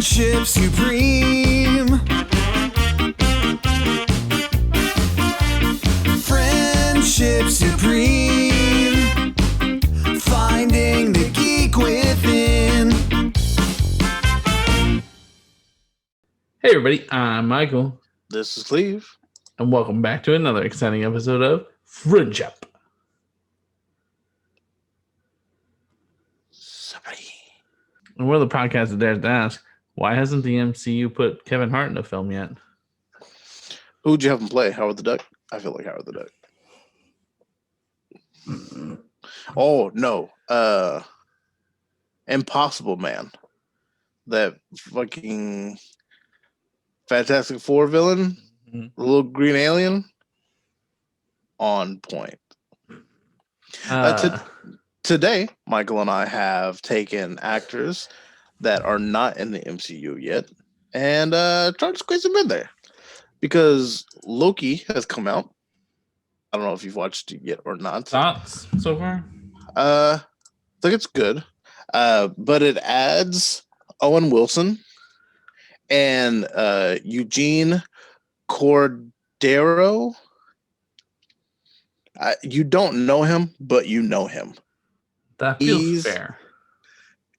Friendship supreme. Friendship supreme. Finding the geek within. Hey everybody, I'm Michael, This is Cleve. and welcome back to another exciting episode of Friendship. And we're the podcast that dares to ask, why hasn't the MCU put Kevin Hart in a film yet? Who'd you have him play? Howard the Duck? I feel like Howard the Duck. Oh no. Impossible Man. That fucking Fantastic Four villain, the little green alien. On point. Today, Michael and I have taken actors that are not in the MCU yet and tried to squeeze them in there. Because Loki has come out. I don't know if you've watched it yet or not. Thoughts so far? I think it's good. But it adds Owen Wilson and Eugene Cordero. You don't know him, but you know him. That feels He's fair.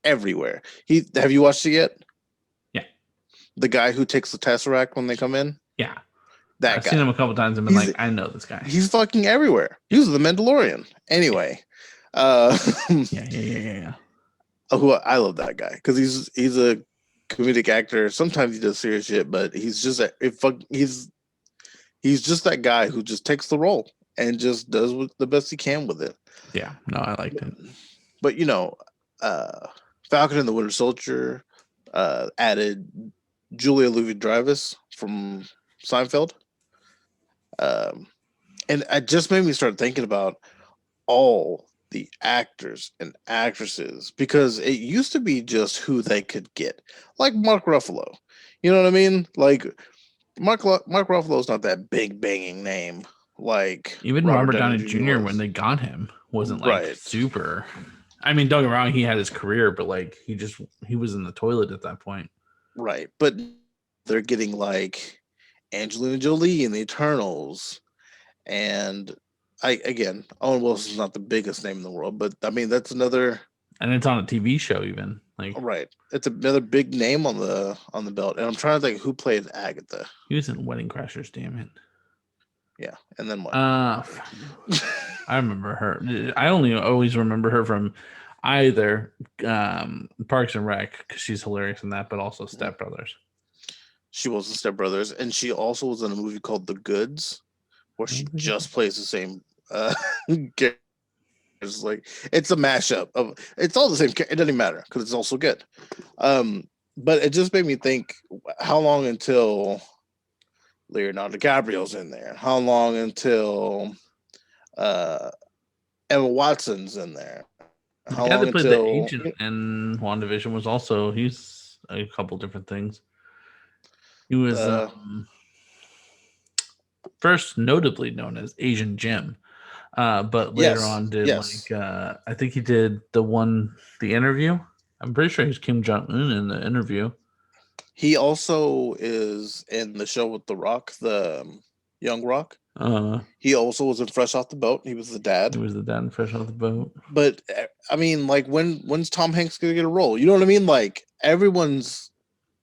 Everywhere. Have you watched it yet? Yeah. The guy who takes the Tesseract when they come in? Yeah. That I've guy. seen him a couple times and been like, I know this guy. He's fucking everywhere. He was the Mandalorian. Anyway. Yeah. Who I love that guy because he's a comedic actor. Sometimes he does serious shit, but he's just he's just that guy who just takes the role and just does the best he can with it. Yeah, no, I liked it. But Falcon and the Winter Soldier added Julia Louis-Dreyfus from Seinfeld, and it just made me start thinking about all the actors and actresses, because it used to be just who they could get, like Mark Ruffalo. You know what I mean? Like Mark Ruffalo's not that big banging name. Like even Robert Downey Jr. when they got him wasn't like super. I mean, don't get me wrong, he had his career, but like he was in the toilet at that point. Right, but they're getting like Angelina Jolie in the Eternals, and Owen Wilson's not the biggest name in the world, but I mean that's another. And it's on a TV show, even like right. It's another big name on the belt, and I'm trying to think who played Agatha. He was in Wedding Crashers, damn it. Yeah, and then what? I remember her. I only always remember her from either Parks and Rec because she's hilarious in that, but also Step Brothers. She was in Step Brothers, and she also was in a movie called The Goods, where she just plays the same character. Like it's a mashup of it's all the same. It doesn't matter because it's also good. But it just made me think: how long until Leonardo DiCaprio's in there? How long until Emma Watson's in there? How long until the agent in WandaVision was also he's a couple different things. He was first notably known as Asian Jim, but later on did I think he did the interview. I'm pretty sure he's Kim Jong-un in the interview. He also is in the show with The Rock, the Young Rock. He also was in Fresh Off the Boat. He was the dad. He was the dad in Fresh Off the Boat. But I mean, like, when's Tom Hanks gonna get a role? You know what I mean? Like, everyone's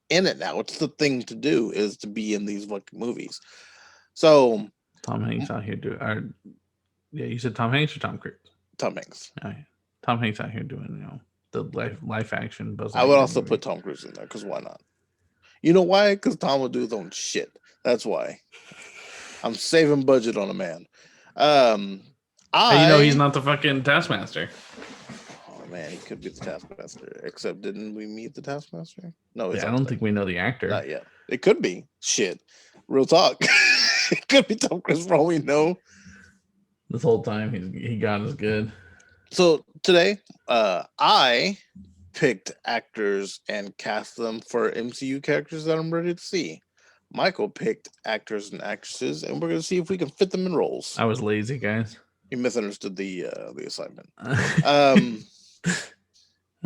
in it now. It's the thing to do is to be in these fucking movies. So Tom Hanks out here doing. Yeah, you said Tom Hanks or Tom Cruise? Tom Hanks. Oh, yeah. Tom Hanks out here doing the life action. I would also put Tom Cruise in there because why not? You know why? Because Tom will do his own shit. That's why. I'm saving budget on a man. He's not the fucking Taskmaster. Oh man, he could be the Taskmaster. Except, didn't we meet the Taskmaster? No, I don't think we know the actor. Not yet. It could be. Shit. Real talk. It could be Tom Cruise for all we know. This whole time he got us good. So today, I picked actors and cast them for MCU characters that I'm ready to see. Michael picked actors and actresses, and we're going to see if we can fit them in roles. I was lazy, guys. You misunderstood the assignment. I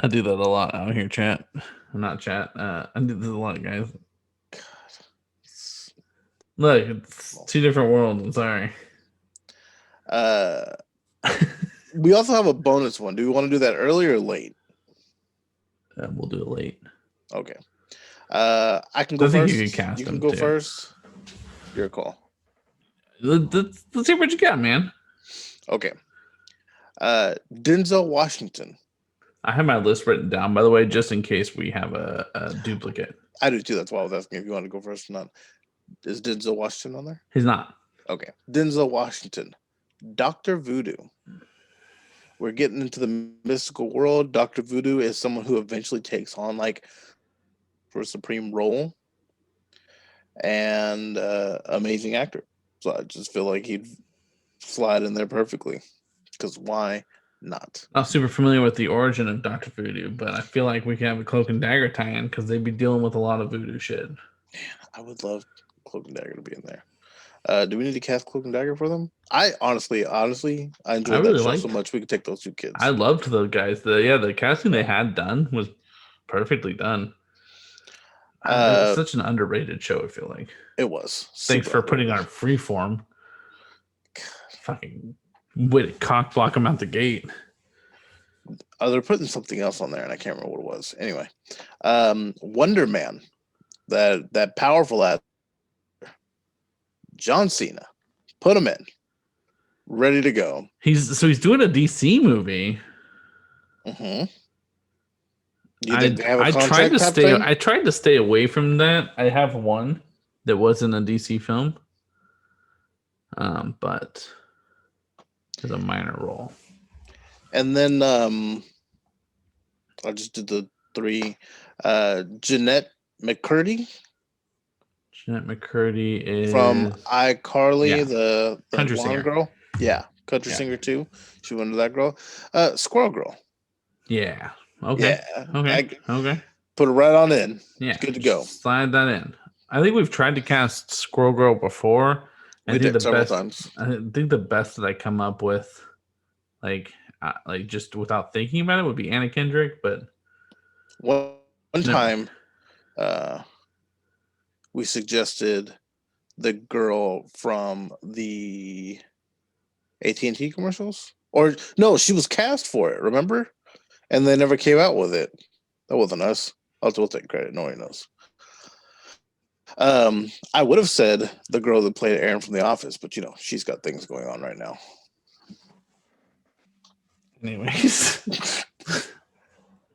do that a lot out here, chat. not chat. There's a lot of guys. Look, it's two different worlds. I'm sorry. We also have a bonus one. Do we want to do that early or late? We'll do it late. Okay. I can go first. You can go too. first. Your call. Let's see what you got, man. Okay. Denzel Washington. I have my list written down, by the way, just in case we have a duplicate. I do too. That's why I was asking if you want to go first or not. Is Denzel Washington on there? He's not. Okay. Denzel Washington. Dr. Voodoo. We're getting into the mystical world. Dr. Voodoo is someone who eventually takes on like for a supreme role. And amazing actor. So I just feel like he'd slide in there perfectly. Because why not? Not super familiar with the origin of Dr. Voodoo, but I feel like we can have a Cloak and Dagger tie-in because they'd be dealing with a lot of voodoo shit. Man, I would love Cloak and Dagger to be in there. Do we need to cast Cloak and Dagger for them? I honestly, I enjoyed that show so much we could take those two kids. I loved those guys. The casting they had done was perfectly done. It was such an underrated show, I feel like. It was. Thanks for putting on Freeform. Fucking way to cock block them out the gate. They're putting something else on there, and I can't remember what it was. Anyway, Wonder Man, that powerful actor, John Cena, put him in, ready to go. He's doing a DC movie. Mm-hmm. I tried to stay away from that. I have one that wasn't a DC film, but it's a minor role. And then I just did the three. Jeanette McCurdy. Jeanette McCurdy is from iCarly, the country singer girl. Yeah, country singer too. She went to that girl. Squirrel Girl. Yeah. Okay. Yeah. Okay. Put it right on in. Yeah. It's good to go. Slide that in. I think we've tried to cast Squirrel Girl before. We did several times. I think the best that I come up with, like just without thinking about it, would be Anna Kendrick. But one time, we suggested the girl from the AT&T commercials, or no, she was cast for it. Remember? And they never came out with it. That wasn't us. We'll take credit. Nobody knows. I would have said the girl that played Erin from The Office, but she's got things going on right now. Anyways,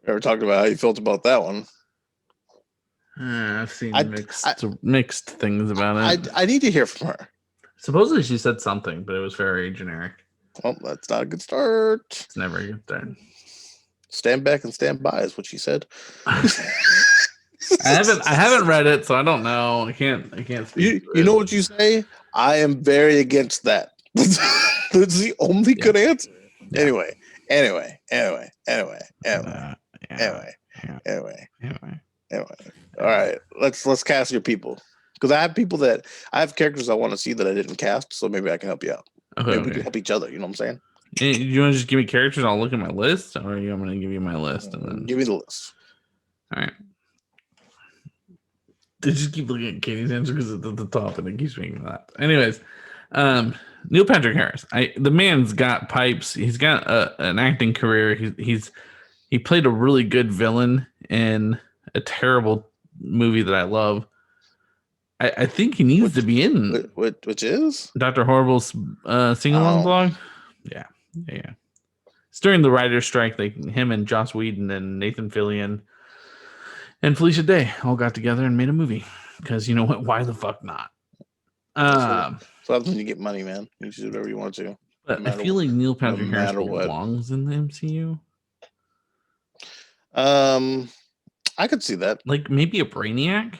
ever talked about how you felt about that one? I've seen mixed things about it. I need to hear from her. Supposedly she said something, but it was very generic. Well, that's not a good start. It's never a good start. Stand back and stand by is what she said. I haven't read it, so I don't know. I can't speak. You know what you say? I am very against that. That's the only good answer. Yeah. Anyway. All right, let's cast your people, because I have characters I want to see that I didn't cast, so maybe I can help you out. Maybe we can help each other. You know what I'm saying? You want to just give me characters? I'll look at my list, or I'm going to give you my list and then give me the list. All right. I just keep looking at Katie's answer because it's at the top and it keeps making that. Anyways, Neil Patrick Harris. The man's got pipes. He's got an acting career. He played a really good villain in a terrible movie that I love. I think he needs to be in. Which is Dr. Horrible's sing-along blog. Yeah. It's during the writer's strike. Like him and Joss Whedon and Nathan Fillion and Felicia Day all got together and made a movie. Because you know what? Why the fuck not? So that's when you get money, man. You can do whatever you want to. But I feel like Neil Patrick Harris belongs in the MCU. I could see that. Like maybe a Brainiac.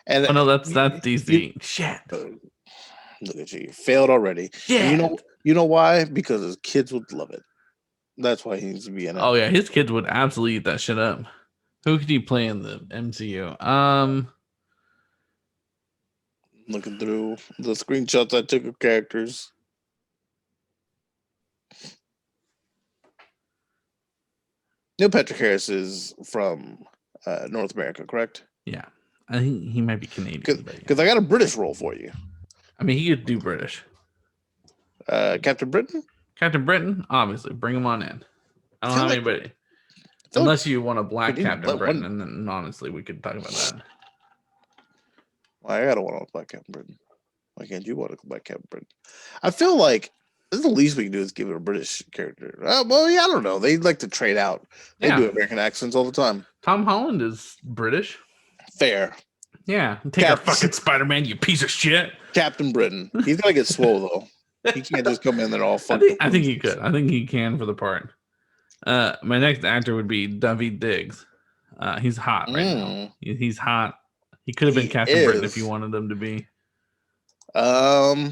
And no, that's DC. Shit. Look at you failed already. Yeah. You know why? Because his kids would love it. That's why he needs to be in it. Oh yeah, his kids would absolutely eat that shit up. Who could he play in the MCU? Looking through the screenshots I took of characters. Neil Patrick Harris is from North America, correct? Yeah, I think he might be Canadian. Because I got a British role for you. I mean, he could do British. Captain Britain? Captain Britain, obviously, bring him on in. I don't have anybody. Unless you want a black Captain Britain, and then honestly, we could talk about that. Well, I gotta want a black Captain Britain. Why can't you want a black Captain Britain? I feel like this is the least we can do is give it a British character. Well, yeah, I don't know. They like to trade out. They do American accents all the time. Tom Holland is British. Fair. Yeah. Take our fucking Spider-Man, you piece of shit. Captain Britain. He's gotta get swole though. He can't just come in there all fucking. I think he could. I think he can for the part. My next actor would be David Diggs. He's hot right now. He's hot. He could have been Captain Britain if you wanted him to be. But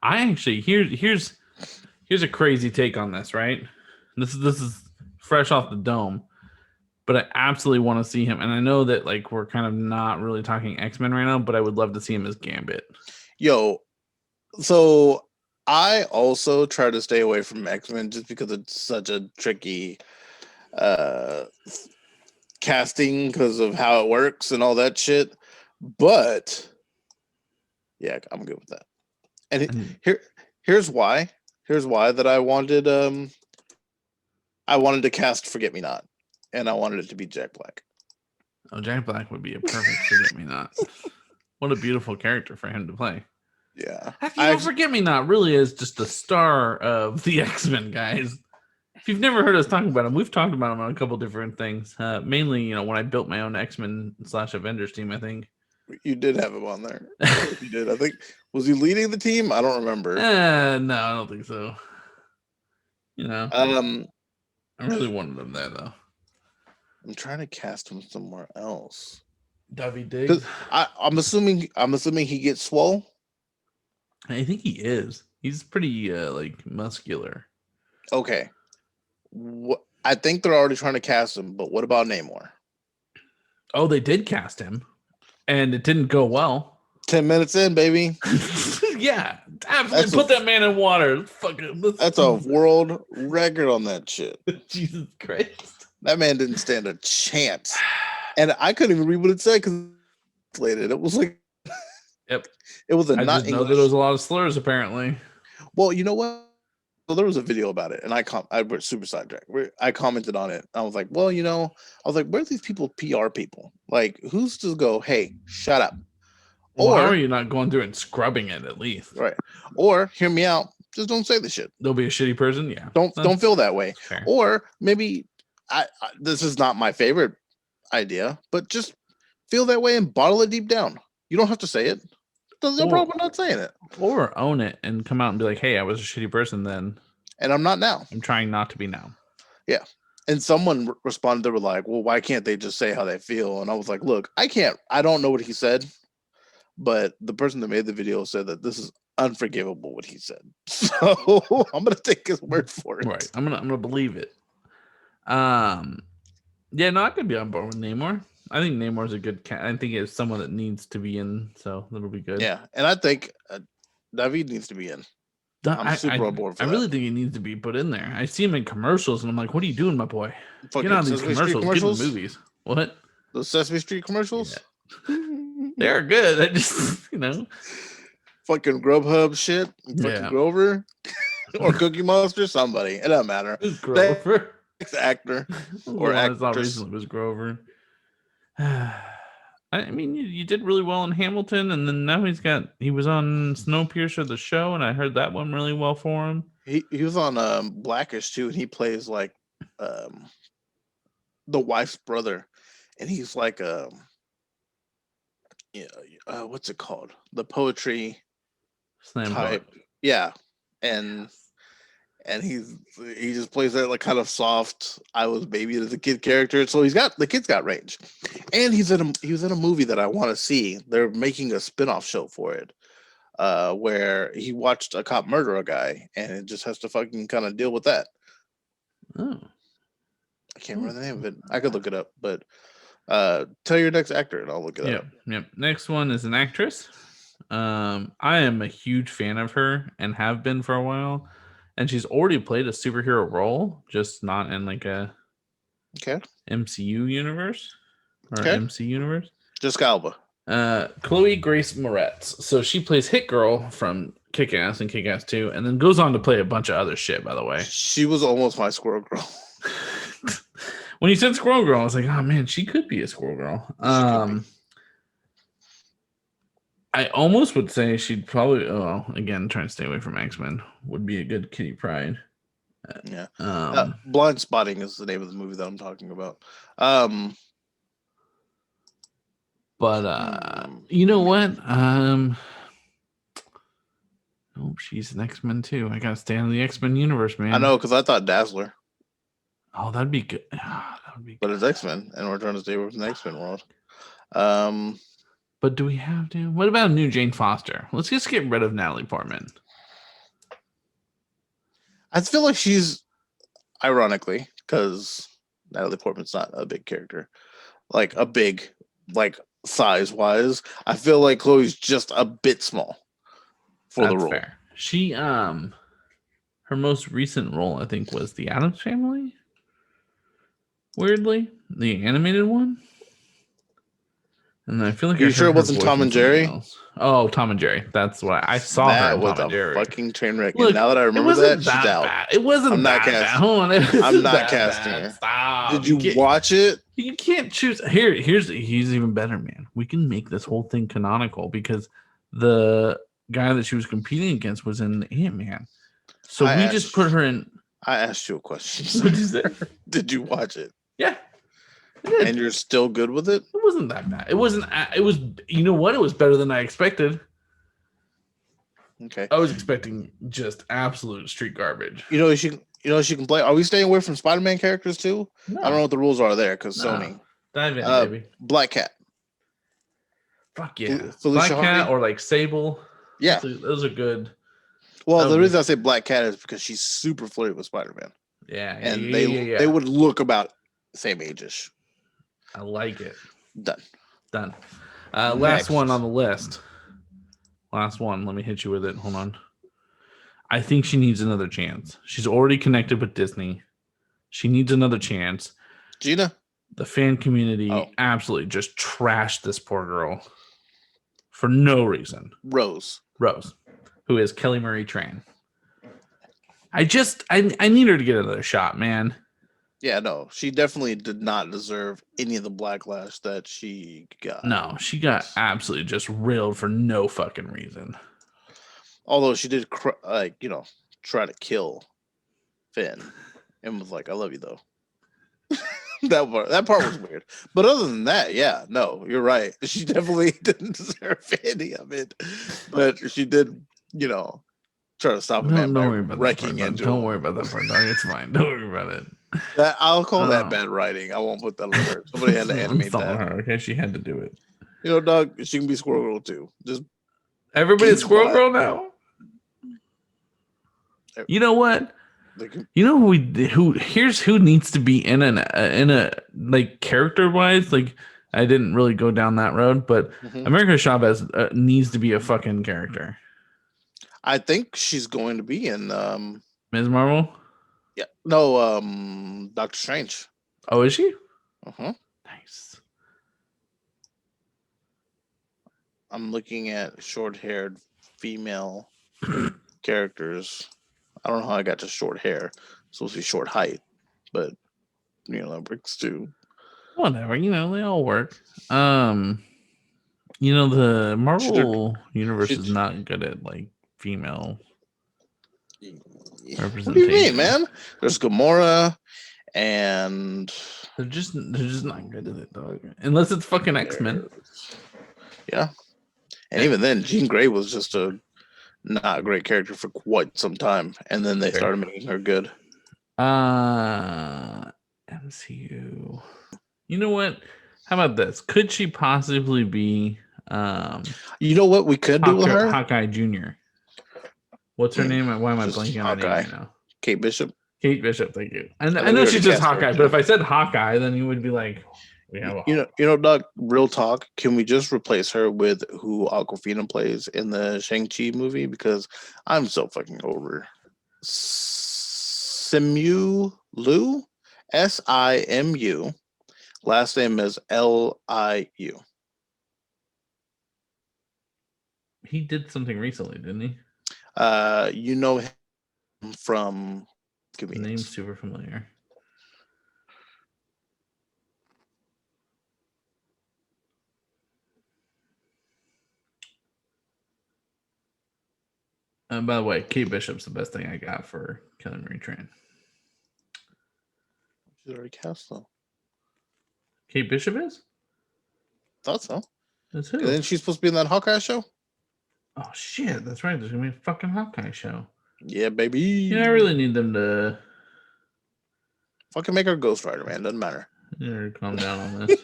I actually here's a crazy take on this, right? This is fresh off the dome, but I absolutely want to see him. And I know that like we're kind of not really talking X-Men right now, but I would love to see him as Gambit. Yo, so I also try to stay away from X-Men just because it's such a tricky casting because of how it works and all that shit. But yeah, I'm good with that. And here's why. Here's why that I wanted to cast Forget Me Not, and I wanted it to be Jack Black. Oh, Jack Black would be a perfect Forget Me Not. What a beautiful character for him to play. Yeah. Forget Me Not really is just the star of the X-Men, guys. If you've never heard us talk about him, we've talked about him on a couple different things. Mainly, when I built my own X-Men / Avengers team, I think. You did have him on there. You did. I think, was he leading the team? I don't remember. No, I don't think so. I really wanted him there, though. I'm trying to cast him somewhere else. David Diggs. I'm assuming he gets swole. I think he is. He's pretty muscular. Okay. I think they're already trying to cast him, but what about Namor? Oh, they did cast him, and it didn't go well. 10 minutes in, baby. Yeah, absolutely. Put that man in water. That's a world record on that shit. Jesus Christ. That man didn't stand a chance. And I couldn't even read what it said because it was like, yep. It was I just know that there was a lot of slurs apparently. Well, you know what? So there was a video about it, and I was super sidetracked. I commented on it. I was like, well, I was like, where are these people PR people? Like, who's to go, hey, shut up? Well, or how are you not going through and scrubbing it at least? Right. Or hear me out. Just don't say the shit. They'll be a shitty person. Yeah. Don't feel that way. Fair. Or maybe this is not my favorite idea, but just feel that way and bottle it deep down. You don't have to say it. There's no problem not saying it. Or own it and come out and be like, hey, I was a shitty person then. And I'm not now. I'm trying not to be now. Yeah. And someone responded, they were like, well, why can't they just say how they feel? And I was like, look, I don't know what he said, but the person that made the video said that this is unforgivable what he said. So I'm gonna take his word for it. Right. I'm gonna believe it. Yeah, no, I could be on board with Namor. I think Namor's a good cat. I think it's someone that needs to be in, so that'll be good. Yeah, and I think David needs to be in. I'm super on board for that. I really think he needs to be put in there. I see him in commercials, and I'm like, what are you doing, my boy? Fucking get on these commercials. Get in the movies. What? The Sesame Street commercials? Yeah. They're good. I just, Fucking Grubhub shit. Fucking Grover. Or Cookie Monster. Somebody. It doesn't matter. Grover. Actor. Or actress. Not recently was Grover. I mean, you did really well in Hamilton, and then now he was on Snowpiercer, the show, and I heard that went really well for him. He was on Blackish too, and he plays like the wife's brother, and he's like what's it called? The poetry slam type. Poet. Yeah, and he just plays that like kind of soft I was baby as a kid character. So the kid's got range. And he was in a movie that I want to see. They're making a spin-off show for it. Where he watched a cop murder a guy and it just has to fucking kind of deal with that. Oh. I can't remember the name of it. I could look it up, but tell your next actor and I'll look it up. Yep. Next one is an actress. I am a huge fan of her and have been for a while. And she's already played a superhero role, just not in like a Okay. MCU universe or MC universe. Jessica Alba. Chloe Grace Moretz. So she plays Hit Girl from Kick-Ass and Kick-Ass 2, and then goes on to play a bunch of other shit, by the way. She was almost my Squirrel Girl. When you said Squirrel Girl, I was like, oh man, she could be a Squirrel Girl. I almost would say she'd probably, again, trying to stay away from X-Men would be a good Kitty Pryde. Yeah. Blind Spotting is the name of the movie that I'm talking about. But you know what? Oh, she's an X-Men too. I gotta stay on the X-Men universe, man. I know, because I thought Dazzler. Oh, that'd be good. That would be good. But it's X-Men, and we're trying to stay away from the X-Men world. But do we have to? What about a new Jane Foster? Let's just get rid of Natalie Portman. I feel like she's, ironically, because Natalie Portman's not a big character, like a big, like size-wise. I feel like Chloe's just a bit small for the role. Fair. She, her most recent role, I think, was The Addams Family. Weirdly, the animated one. And I feel like you sure it wasn't Tom and Jerry? Oh, Tom and Jerry. That's what I saw. That her in Tom and Jerry. Fucking train wreck. Look, and now that I remember that, she's out. Bad. It wasn't. I'm not casting. I'm not casting her. Stop. Did you watch it? You can't choose. He's even better, man. We can make this whole thing canonical because the guy that she was competing against was in Ant-Man. So we just put her in. I asked you a question. What is it? Did you watch it? Yeah. And you're still good with it? It wasn't that bad. It wasn't. It was. You know what? It was better than I expected. Okay. I was expecting just absolute street garbage. You know she can play. Are we staying away from Spider-Man characters too? No. I don't know what the rules are there because Sony. Dive in, baby. Black Cat. Fuck yeah. Black Cat or like Sable. Yeah. Those are good. Well, the reason I say Black Cat is because she's super flirty with Spider-Man. Yeah. And they would look about the same age-ish. I like it. Done. Last one on the list. Last one. Let me hit you with it. Hold on. I think she needs another chance. She's already connected with Disney. She needs another chance. Gina? The fan community absolutely just trashed this poor girl for no reason. Rose, who is Kelly Marie Tran. I need her to get another shot, man. Yeah, no, she definitely did not deserve any of the backlash that she got. No, she got absolutely just railed for no fucking reason. Although she did, try to kill Finn, and was like, "I love you, though." that part was weird. But other than that, yeah, no, you're right. She definitely didn't deserve any of it, but she did, try to stop him. Don't worry about wrecking that. Don't worry about that part, dog. It's fine. Don't worry about it. I'll call that bad writing. I won't put that on her. Somebody had to animate that. Her, okay, she had to do it. Doug, she can be Squirrel Girl too. Just everybody's Squirrel Girl now. You know what? You know who needs to be in a like character wise, like I didn't really go down that road, but America Chavez needs to be a fucking character. I think she's going to be in Ms. Marvel. Yeah, no, Doctor Strange. Oh, is she? Nice. I'm looking at short-haired female characters. I don't know how I got to short hair. It's supposed to be short height, but that works too. Whatever, they all work. The Marvel universe is not good at like female representation. What do you mean, man? There's Gamora, and they're just not good at it, dog. Unless it's fucking X-Men. Yeah, and even then, Jean Grey was just a not a great character for quite some time, and then they started making her good. MCU. You know what? How about this? Could she possibly be? You know what we could do with her? Hawkeye Jr. What's her name? Why am I blanking on her name right now? Kate Bishop. Kate Bishop. Thank you. I know she's just Hawkeye, but if I said Hawkeye, then you would be like, we have. Doug. Real talk. Can we just replace her with who Awkwafina plays in the Shang-Chi movie? Because I'm so fucking over Simu Liu Simu. Last name is Liu. He did something recently, didn't he? You know him from The name's super familiar. And by the way, Kate Bishop's the best thing I got for Killing Retrain. She's already cast though. Kate Bishop is? Thought so. That's who? Isn't she supposed to be in that Hawkeye show? Oh shit, that's right. There's gonna be a fucking Hawkeye show. Yeah, baby. Yeah, I really need them to fucking make her Ghost Rider, man. Doesn't matter. Yeah, calm down on this.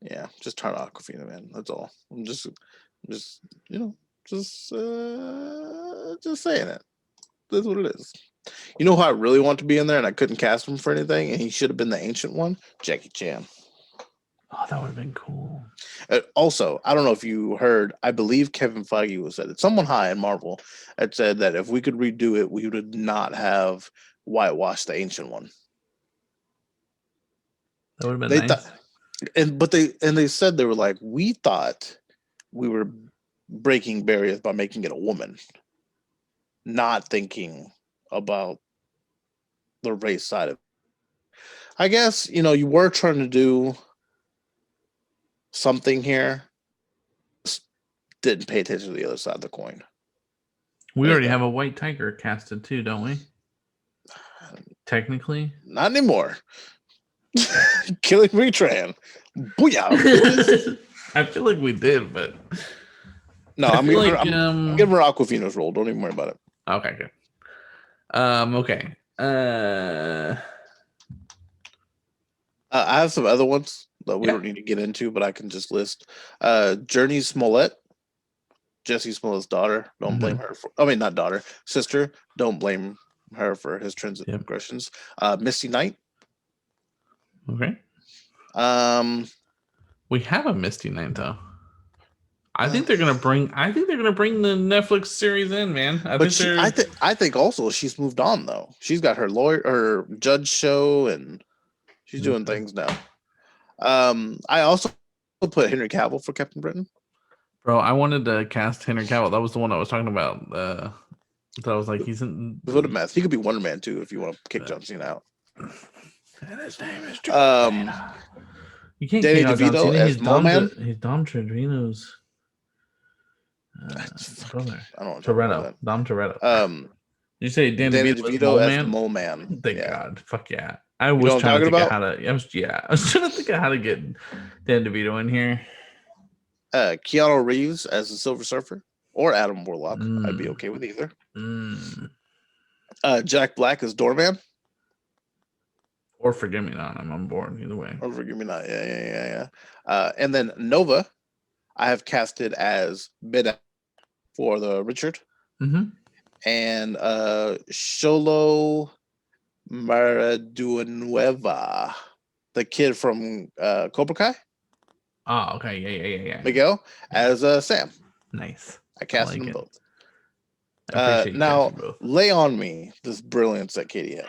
Yeah, just turn Aquafina, man. That's all. I'm just you know, just saying it. That's what it is. You know who I really want to be in there, and I couldn't cast him for anything, and he should have been the ancient one, Jackie Chan. Oh, that would have been cool. Also, I don't know if you heard, I believe Kevin Feige was said it. Someone high in Marvel had said that if we could redo it, we would not have whitewashed the ancient one. That would have been nice. They said they were like, we thought we were breaking barriers by making it a woman, not thinking about the race side of it. I guess, you were trying to do something here. Just didn't pay attention to the other side of the coin. We already have a white tiger casted too, don't we? Technically? Not anymore. Killing Retran. Booyah. I feel like we did, but no, I'm giving her Aquafina's role. Don't even worry about it. Okay, good. Okay. I have some other ones that we don't need to get into, but I can just list. Journey Smollett, Jesse Smollett's daughter. Don't blame her for. I mean, not daughter, sister. Don't blame her for his transgressions. Misty Knight. Okay. We have a Misty Knight though. I think they're gonna bring. I think they're gonna bring the Netflix series in, man. I think also she's moved on though. She's got her lawyer or judge show, and she's doing things now. I also put Henry Cavill for Captain Britain. Bro, I wanted to cast Henry Cavill. That was the one I was talking about. That I was like, he's in. What a mess. He could be Wonder Man too if you want to kick John Cena out. And his name is you can't Danny DeVito as Mole Man. He's Dom Trevino's brother. I don't know. Toretto. Dom Toretto. You say Danny DeVito as the Mole Man. Thank God. Fuck yeah. I was trying to think of how to. I was trying to think of how to get Dan DeVito in here. Keanu Reeves as the Silver Surfer or Adam Warlock. I'd be okay with either. Jack Black as Doorman. Or Forgive Me Not. I'm on board either way. Or Forgive Me Not. Yeah. And then Nova, I have casted as Ben for the Richard. Mm-hmm. And Xolo Maraduenueva, the kid from Cobra Kai. Oh, okay. Yeah. Miguel as Sam. Nice. I cast them both. Now, lay on me this brilliance that Katie had.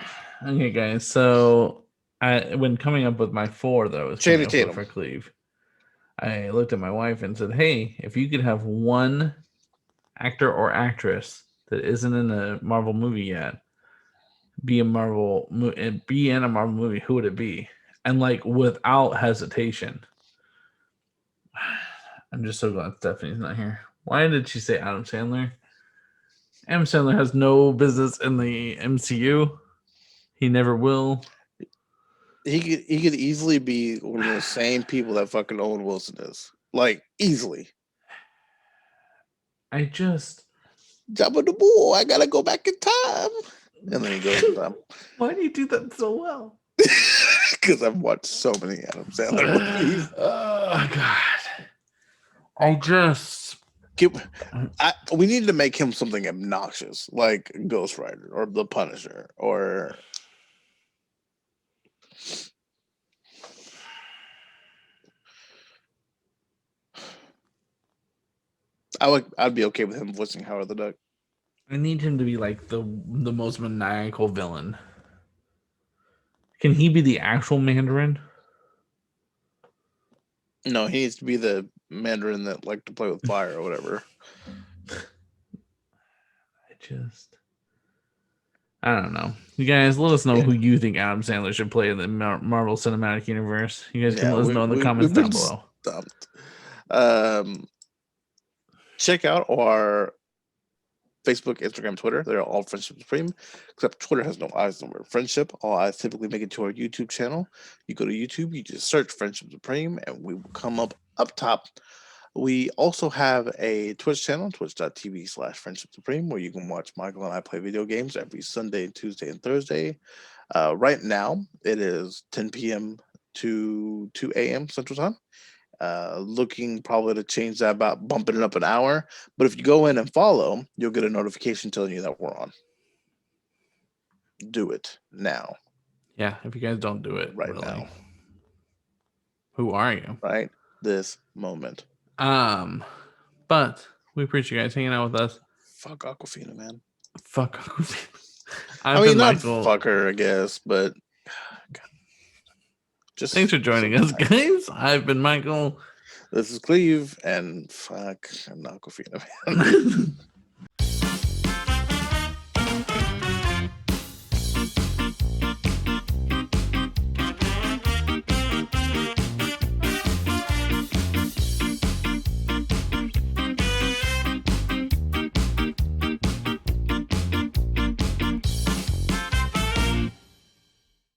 Okay, guys. So, when coming up with my 4, though, Channing Tatum for Cleve, I looked at my wife and said, "Hey, if you could have one actor or actress that isn't in a Marvel movie yet, be in a Marvel movie, who would it be?" And like without hesitation, I'm just so glad Stephanie's not here. Why did she say Adam Sandler? Adam Sandler has no business in the MCU. He never will. He could easily be one of the same people that fucking Owen Wilson is. Like, easily. I gotta go back in time. And then he goes in time. Why do you do that so well? Because I've watched so many Adam Sandler movies. Oh, God. We need to make him something obnoxious, like Ghost Rider or The Punisher, or I'd be okay with him voicing Howard the Duck. I need him to be like the most maniacal villain. Can he be the actual Mandarin? No, he needs to be the Mandarin that like to play with fire or whatever. I don't know. You guys, let us know who you think Adam Sandler should play in the Marvel Cinematic Universe. You guys can let us know in the comments down below. Check out our Facebook, Instagram, Twitter. They're all Friendship Supreme, except Twitter has no eyes, no word. Friendship. All eyes typically make it to our YouTube channel. You go to YouTube, you just search Friendship Supreme, and we will come up top. We also have a Twitch channel, twitch.tv/Friendship Supreme, where you can watch Michael and I play video games every Sunday, Tuesday, and Thursday. Right now, it is 10 p.m. to 2 a.m. Central Time. Looking probably to change that, about bumping it up an hour. But if you go in and follow, you'll get a notification telling you that we're on. Do it now. Yeah, if you guys don't do it right now, who are you? Right this moment. But we appreciate you guys hanging out with us. Fuck Aquafina, man. Fuck Aquafina. I mean, not Michael. Fuck her, I guess, but just thanks for joining us, guys. I've been Michael. This is Cleve, and fuck, I'm Aquafina, man.